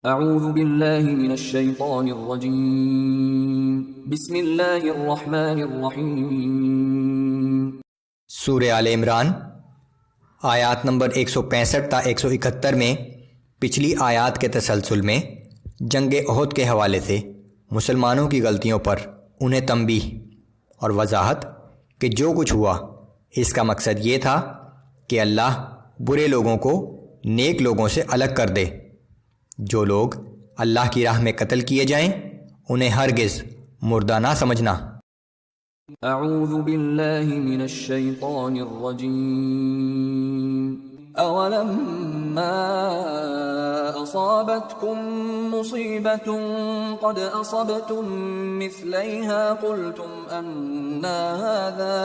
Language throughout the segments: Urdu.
اعوذ باللہ من الشیطان الرجیم بسم اللہ الرحمن الرحیم۔ سورہ آل عمران آیات نمبر 165 تا 171 میں پچھلی آیات کے تسلسل میں جنگ احد کے حوالے سے مسلمانوں کی غلطیوں پر انہیں تنبیہ اور وضاحت کہ جو کچھ ہوا اس کا مقصد یہ تھا کہ اللہ برے لوگوں کو نیک لوگوں سے الگ کر دے۔ جو لوگ اللہ کی راہ میں قتل کیے جائیں انہیں ہرگز مردہ نہ سمجھنا۔ اعوذ باللہ من الشیطان الرجیم۔ اولما اصابتکم مصیبت قد اصبتم مثلیہا قلتم انا هذا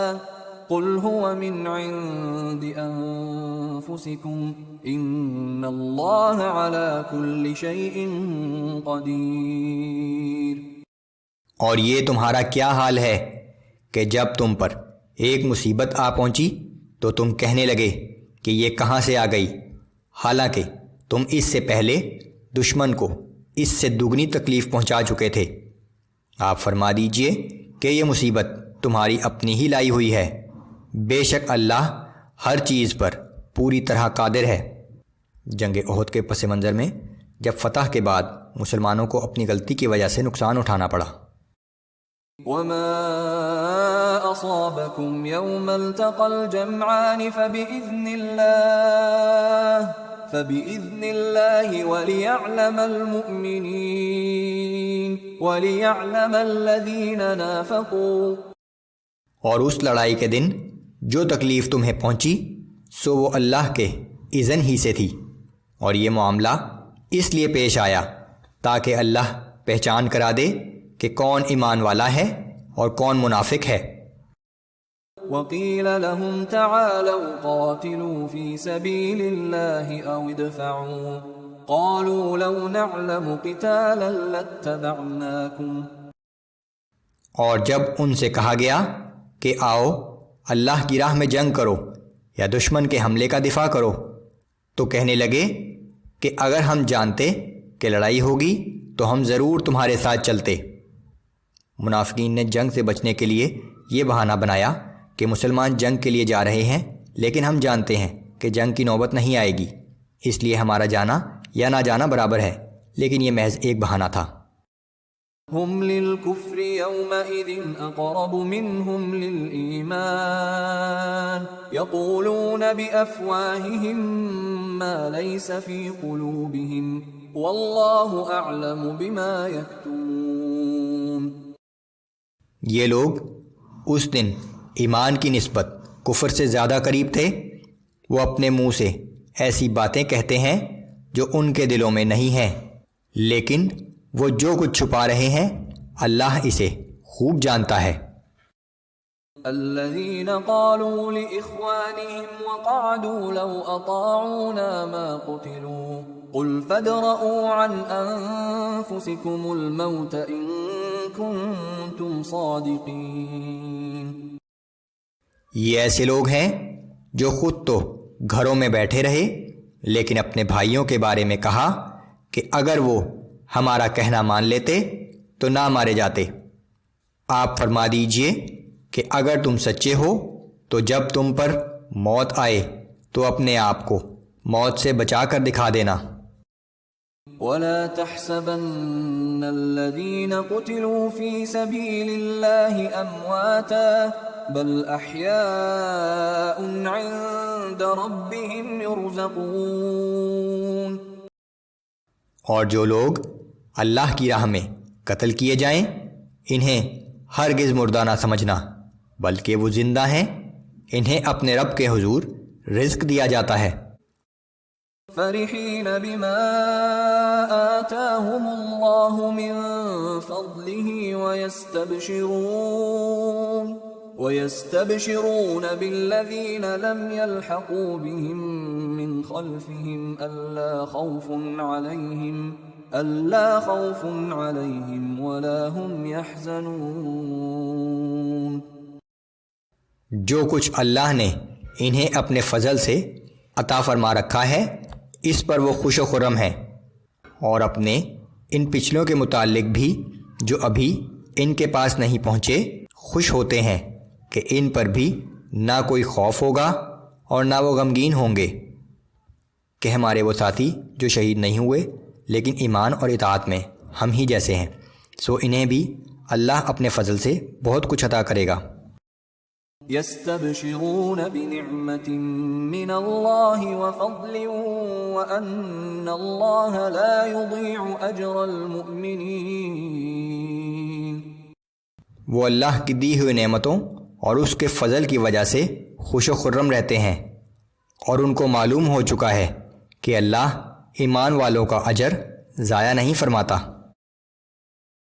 قل هو من عند انفسکم ان اللہ علی کل شیء قدیر۔ اور یہ تمہارا کیا حال ہے کہ جب تم پر ایک مصیبت آ پہنچی تو تم کہنے لگے کہ یہ کہاں سے آ گئی، حالانکہ تم اس سے پہلے دشمن کو اس سے دگنی تکلیف پہنچا چکے تھے۔ آپ فرما دیجئے کہ یہ مصیبت تمہاری اپنی ہی لائی ہوئی ہے، بے شک اللہ ہر چیز پر پوری طرح قادر ہے۔ جنگ احد کے پس منظر میں جب فتح کے بعد مسلمانوں کو اپنی غلطی کی وجہ سے نقصان اٹھانا پڑا۔ وما اصابكم يوم التقى الجمعان فبإذن الله وليعلم المؤمنين وليعلم الذين نافقوا۔ اور اس لڑائی کے دن جو تکلیف تمہیں پہنچی سو وہ اللہ کے اذن ہی سے تھی، اور یہ معاملہ اس لیے پیش آیا تاکہ اللہ پہچان کرا دے کہ کون ایمان والا ہے اور کون منافق ہے۔ وَقِيلَ لَهُمْ تَعَالَوْا قَاتِلُوا فِي سَبِيلِ اللَّهِ أَوْ ادْفَعُوا قَالُوا لَوْ نَعْلَمُ قِتَالًا لَاتَّبَعْنَاكُمْ۔ اور جب ان سے کہا گیا کہ آؤ اللہ کی راہ میں جنگ کرو یا دشمن کے حملے کا دفاع کرو تو کہنے لگے کہ اگر ہم جانتے کہ لڑائی ہوگی تو ہم ضرور تمہارے ساتھ چلتے۔ منافقین نے جنگ سے بچنے کے لیے یہ بہانہ بنایا کہ مسلمان جنگ کے لیے جا رہے ہیں لیکن ہم جانتے ہیں کہ جنگ کی نوبت نہیں آئے گی، اس لیے ہمارا جانا یا نہ جانا برابر ہے، لیکن یہ محض ایک بہانہ تھا۔ ہم للکفر یومئذ اقرب منہم للایمان یقولون بافواہہم ما لیس فی قلوبہم واللہ اعلم بما یکتمون۔ یہ لوگ اس دن ایمان کی نسبت کفر سے زیادہ قریب تھے، وہ اپنے منہ سے ایسی باتیں کہتے ہیں جو ان کے دلوں میں نہیں ہیں، لیکن وہ جو کچھ چھپا رہے ہیں اللہ اسے خوب جانتا ہے۔ الذين قالوا لإخوانهم وقعدوا لو أطاعونا ما قتلوا قل فادرءوا عن أنفسكم الموت إن كنتم صادقين۔ یہ ایسے لوگ ہیں جو خود تو گھروں میں بیٹھے رہے لیکن اپنے بھائیوں کے بارے میں کہا کہ اگر وہ ہمارا کہنا مان لیتے تو نہ مارے جاتے۔ آپ فرما دیجئے کہ اگر تم سچے ہو تو جب تم پر موت آئے تو اپنے آپ کو موت سے بچا کر دکھا دینا۔ وَلَا تَحْسَبَنَّ الَّذِينَ قُتِلُوا فِي سَبِيلِ اللَّهِ أَمْوَاتًا بَلْ أَحْيَاءٌ عِندَ رَبِّهِمْ يُرْزَقُونَ۔ اور جو لوگ اللہ کی راہ میں قتل کیے جائیں انہیں ہرگز مردہ نہ سمجھنا، بلکہ وہ زندہ ہیں، انہیں اپنے رب کے حضور رزق دیا جاتا ہے۔ فرحین بما آتاهم اللہ من فضلہ ويستبشرون بالذین لم يلحقوا بهم من خلفهم ألا خوف عليهم ولا هم يحزنون۔ جو کچھ اللہ نے انہیں اپنے فضل سے عطا فرما رکھا ہے اس پر وہ خوش و خرم ہیں، اور اپنے ان پچھلوں کے متعلق بھی جو ابھی ان کے پاس نہیں پہنچے خوش ہوتے ہیں کہ ان پر بھی نہ کوئی خوف ہوگا اور نہ وہ غمگین ہوں گے کہ ہمارے وہ ساتھی جو شہید نہیں ہوئے لیکن ایمان اور اطاعت میں ہم ہی جیسے ہیں، سو انہیں بھی اللہ اپنے فضل سے بہت کچھ عطا کرے گا۔ يستبشرون بنعمة من الله وفضل وأن الله لا يضيع أجر المؤمنين۔ وہ اللہ کی دی ہوئی نعمتوں اور اس کے فضل کی وجہ سے خوش و خرم رہتے ہیں، اور ان کو معلوم ہو چکا ہے کہ اللہ ایمان والوں کا اجر ضائع نہیں فرماتا۔